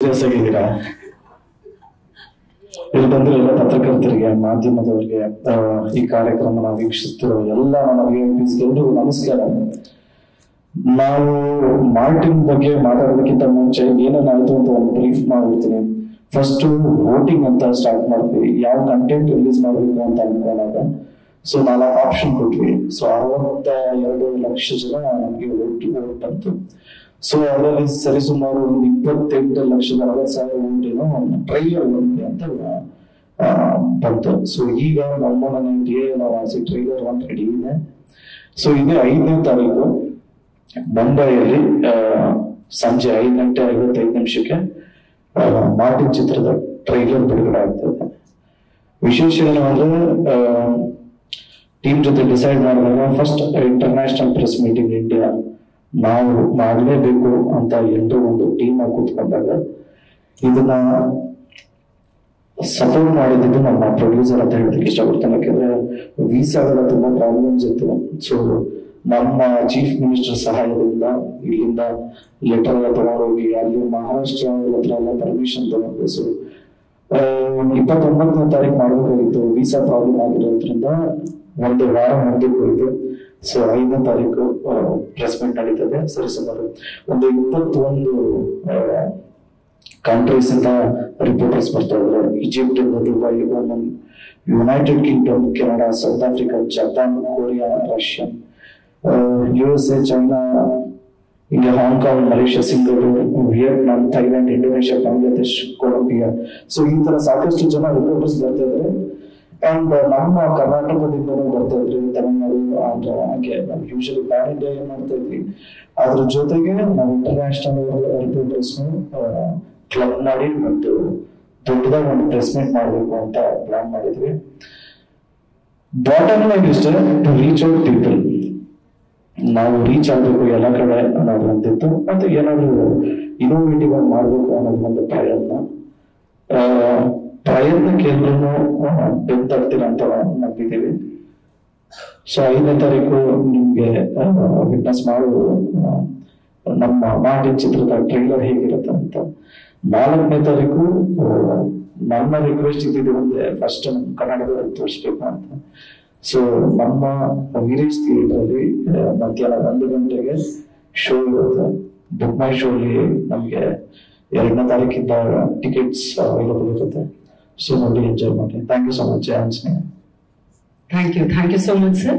ಜೊತೆಗಿದ್ದೀರಾ. ಇಲ್ಲಿ ಬಂದಿರೋ ಪತ್ರಕರ್ತರಿಗೆ, ಮಾಧ್ಯಮದವರಿಗೆ, ಈ ಕಾರ್ಯಕ್ರಮನ ವೀಕ್ಷಿಸ್ತಿರೋ ಎಲ್ಲ ನಮಗೆ ಎಲ್ರಿಗೂ ನಮಸ್ಕಾರ. ನಾವು ಮಾರ್ಟಿನ್ ಬಗ್ಗೆ ಮಾತಾಡೋದಕ್ಕಿಂತ ಮುಂಚೆ ಏನೇನಾಯ್ತು ಅಂತ ಒಂದು ಬ್ರೀಫ್ ಮಾಡ್ಬಿಡ್ತೀನಿ. ಫಸ್ಟ್ ವೋಟಿಂಗ್ ಅಂತ ಸ್ಟಾರ್ಟ್ ಮಾಡ್ತೀವಿ, ಯಾವ ಕಂಟೆಂಟ್ ರಿಲೀಸ್ ಮಾಡಬೇಕು ಅಂತ ಅನ್ಕೊಂಡಾಗ. ಸೊ 4 ಆಪ್ಷನ್ ಕೊಟ್ವಿ. ಸೊ 62 ಲಕ್ಷ ಜನ ನಮ್ಗೆ ವೋಟ್ ಬಂತು. ಸೊ ಅದರಲ್ಲಿ ಸರಿಸುಮಾರು ಒಂದು 28,60,000 ವೋಟ್ ಏನೋ ಟ್ರೈಲರ್ ಅಂತ ಬಂತು. ಸೊ ಈಗ ನಮ್ಮ ಮನೆ ಟ್ರೈಲರ್ 1 ರೆಡಿ ಇದೆ. ಸೊ ಇದೇ 5ನೇ ತಾರೀಕು ಮುಂಬೈಯಲ್ಲಿ ಸಂಜೆ 5:55 ಮಾರ್ಟಿನ್ ಚಿತ್ರದ ಟ್ರೈಲರ್ ಬಿಡುಗಡೆ ಆಗ್ತದೆ. ವಿಶೇಷ ಏನು ಅಂದ್ರೆ, ಟೀಮ್ ಜೊತೆ ಡಿಸೈಡ್ ಮಾಡಿದಾಗ first international press meeting India ನಾವು ಮಾಡಲೇಬೇಕು ಅಂತ ಎಲ್ಲರೂ ಒಂದು ಟೀಮ್ ಆಗಿ ಕೂತ್ಕೊಂಡಾಗ ಇದನ್ನ ಸಪೋರ್ಟ್ ಮಾಡಿದ್ದು ನಮ್ಮ ಪ್ರೊಡ್ಯೂಸರ್ ಅಂತ ಹೇಳೋದಕ್ಕೆ ಇಷ್ಟಪಡ್ತೇನೆ. ಯಾಕೆಂದ್ರೆ ವೀಸಾಗಳ ತುಂಬಾ ಪ್ರಾಬ್ಲಮ್ಸ್ ಇತ್ತು. ಸೊ ನಮ್ಮ ಚೀಫ್ ಮಿನಿಸ್ಟರ್ ಸಹಾಯದಿಂದ ಇಲ್ಲಿಂದ ಲೆಟರ್ ಎಲ್ಲ ತಗೊಂಡೋಗಿ ಅಲ್ಲಿ ಮಹಾರಾಷ್ಟ್ರ ಹತ್ರ ಎಲ್ಲ ಪರ್ಮಿಷನ್ ತಗೊಂಡು. ಸೊ 29ನೇ ತಾರೀಕು ಮಾಡಬೇಕಾಗಿತ್ತು. ವೀಸಾ ಪ್ರಾಬ್ಲಮ್ ಆಗಿರೋದ್ರಿಂದ ಒಂದು ವಾರ ಮುಂದಕ್ಕೆ ಹೋಯ್ತು. ಸೊ 5ನೇ ತಾರೀಕು ಪ್ರೆಸ್ ಮೀಟ್ ನಡೀತದೆ. ಸರಿಸುಮಾರು ಒಂದು 21 ಕಂಟ್ರೀಸ್ ಇಂದ ರಿಪೋರ್ಟರ್ಸ್ ಬರ್ತಾ ಇದ್ದಾರೆ. Egypt, Dubai, Oman, United Kingdom, Canada, South Africa, Japan, Korea, Russia, USA, China, ಈಗ Hong Kong, Malaysia, Singapore, Vietnam, Thailand, Indonesia, Bangladesh, Colombia. So ಈ ತರ ಸಾಕಷ್ಟು ಜನ ರಿಪೋರ್ಟರ್ಸ್ ಬರ್ತಾ ಇದ್ದಾರೆ. ಅಂಡ್ ನಮ್ಮ ಕರ್ನಾಟಕದಿಂದನೂ ಬರ್ತಾ ಇದ್ರಿ, ತಮಿಳುನಾಡು, ಆಂಧ್ರ, ಹಾಗೆ ನಾವು ಯೂಶಲಿ ಪ್ಯಾನ್ ಇಂಡಿಯಾ ಏನ್ ಮಾಡ್ತಾ ಇದ್ವಿ. ಅದ್ರ ಜೊತೆಗೆ ನಾವು ಇಂಟರ್ನ್ಯಾಷನಲ್ ರಿಪೋರ್ಟರ್ಸ್ ಕ್ಲಬ್ ಮಾಡಿ ಒಂದು ದೊಡ್ಡದಾಗಿ ಒಂದು ಪ್ರೆಸ್ ಮೀಟ್ ಮಾಡಬೇಕು ಅಂತ ಪ್ಲಾನ್ ಮಾಡಿದ್ವಿ. ಬಾಟಮ್ ಲೈನ್ ಇಷ್ಟೇ, ಟು ರೀಚ್ ಔಟ್ ಪೀಪಲ್. ನಾವು ರೀಚ್ ಆಗ್ಬೇಕು ಎಲ್ಲ ಕಡೆ ಅನ್ನೋದು ಅಂತಿತ್ತು. ಮತ್ತೆ ಏನಾದ್ರು ಇನೋವೇಟಿವ್ ಆಗಿ ಮಾಡ್ಬೇಕು ಅನ್ನೋದು ಒಂದು ಪ್ರಯತ್ನಕ್ಕೆ ಎಲ್ಲರೂ ಬೆಂತಾಗ್ತೀರ ಅಂತ ನಂಬಿದ್ದೀವಿ. ಸೊ 5ನೇ ತಾರೀಕು ನಿಮ್ಗೆ ವಿಟ್ನೆಸ್ ಮಾಡುವುದು ನಮ್ಮ ಮಾರ್ಟಿನ್ ಚಿತ್ರದ ಟ್ರೈಲರ್ ಹೇಗಿರುತ್ತೆ ಅಂತ. 4ನೇ ತಾರೀಕು ನನ್ನ ರಿಕ್ವೆಸ್ಟ್ ಇದ್ದಿದ್ದು ಒಂದೇ, ಫಸ್ಟ್ ನಮ್ಮ ಕನ್ನಡದಲ್ಲಿ ತೋರಿಸ್ಬೇಕು ಅಂತ. ಸೊ ನಮ್ಮ ವೀರೇಶ್ ಥಿಯೇಟರ್ ಅಲ್ಲಿ ಮಧ್ಯಾಹ್ನ 1 ಗಂಟೆಗೆ ಶೋ ಇರುತ್ತೆ. ಬುಕ್ ಮೈ ಶೋ ಅಲ್ಲಿ ನಮ್ಗೆ 2ನೇ ತಾರೀಕಿಂದ ಟಿಕೆಟ್ಸ್ ಅವೈಲಬಲ್ ಇರುತ್ತೆ. ಸೊ ನೋಡಿ, ಎಂಜಾಯ್ ಮಾಡಿ. Thank you so much Anjaneya. Thank you so much sir.